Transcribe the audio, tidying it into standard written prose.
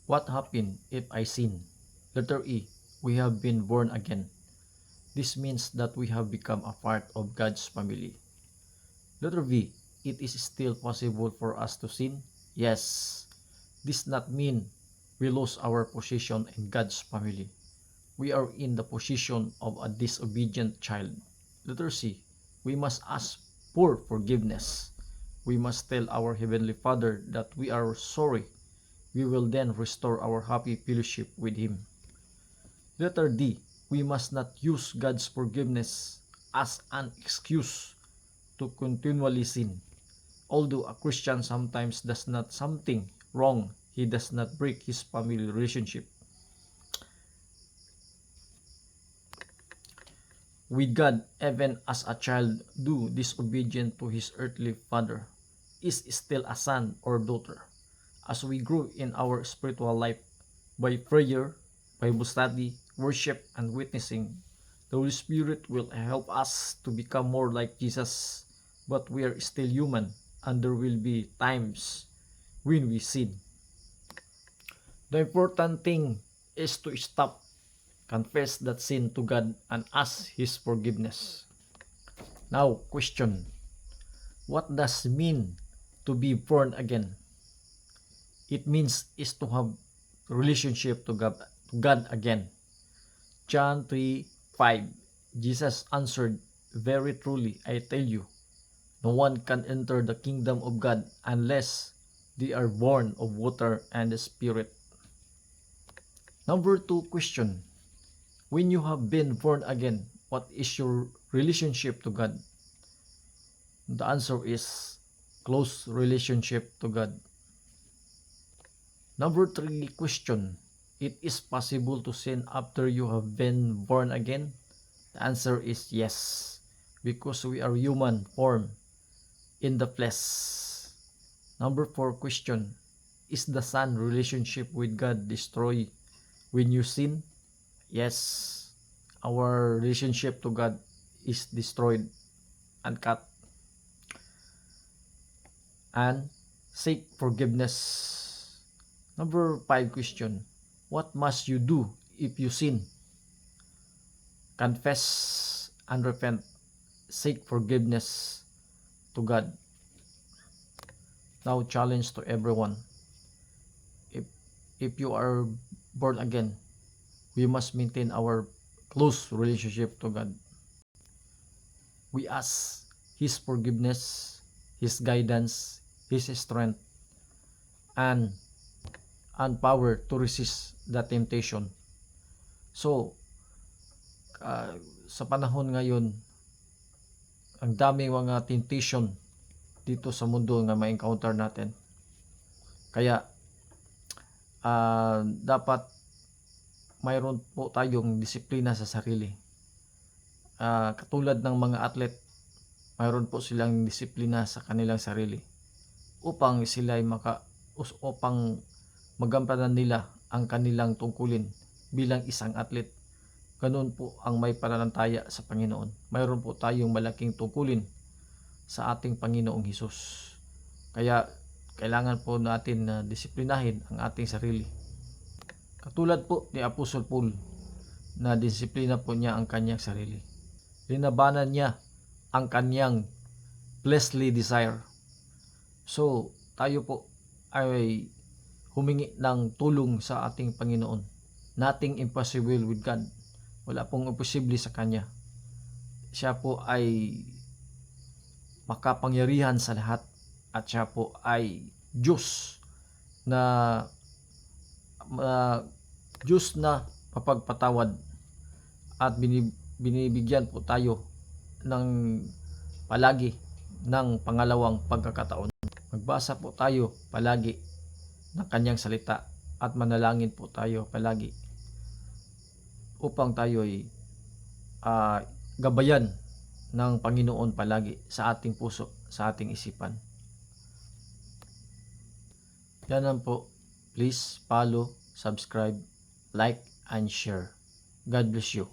What happened if I sin? Letter E. We have been born again. This means that we have become a part of God's family. Letter V. It is still possible for us to sin? Yes. This does not mean we lose our position in God's family. We are in the position of a disobedient child. Letter C. We must ask for forgiveness. We must tell our Heavenly Father that we are sorry. We will then restore our happy fellowship with Him. Letter D. We must not use God's forgiveness as an excuse to continually sin. Although a Christian sometimes does not something wrong, he does not break his family relationship with God, even as a child do disobedient to his earthly father, is still a son or daughter. As we grow in our spiritual life by prayer, Bible study, worship, and witnessing, the Holy Spirit will help us to become more like Jesus. But we are still human, and there will be times when we sin. The important thing is to stop, confess that sin to God, and ask His forgiveness. Now, question. What does it mean to be born again? It means is to have relationship to God again. John 3:5. Jesus answered, "Very truly, I tell you, no one can enter the kingdom of God unless they are born of water and the Spirit." Number 2 question. When you have been born again, what is your relationship to God? The answer is close relationship to God. Number 3 question. It is possible to sin after you have been born again? The answer is yes, because we are human form in the flesh. Number 4 question. Is the son relationship with God destroyed when you sin? Yes, our relationship to God is destroyed and cut. And seek forgiveness. Number 5 question. What must you do if you sin? Confess and repent. Seek forgiveness to God. Now challenge to everyone. If you are born again, we must maintain our close relationship to God. We ask His forgiveness, His guidance, His strength, and power to resist the temptation. So, sa panahon ngayon, ang daming mga temptation dito sa mundo nga ma-encounter natin. Kaya, dapat mayroon po tayong disiplina sa sarili. Katulad ng mga athlete, mayroon po silang disiplina sa kanilang sarili upang sila upang magampanan nila ang kanilang tungkulin bilang isang athlete. Ganun po ang may pananampalataya sa Panginoon. Mayroon po tayong malaking tungkulin sa ating Panginoong Hesus. Kaya kailangan po natin na disiplinahin ang ating sarili. Katulad po ni Apostle Paul na disiplina po niya ang kanyang sarili. Linabanan niya ang kanyang fleshly desire. So, tayo po ay humingi ng tulong sa ating Panginoon. Nothing impossible with God. Wala pong imposible sa Kanya. Siya po ay makapangyarihan sa lahat at siya po ay Diyos na mapagpatawad at binibigyan po tayo ng palagi ng pangalawang pagkakataon. Magbasa po tayo palagi ng kanyang salita at manalangin po tayo palagi upang tayo ay gabayan ng Panginoon palagi sa ating puso, sa ating isipan. Yan lang po. Please follow, subscribe, like, and share. God bless you.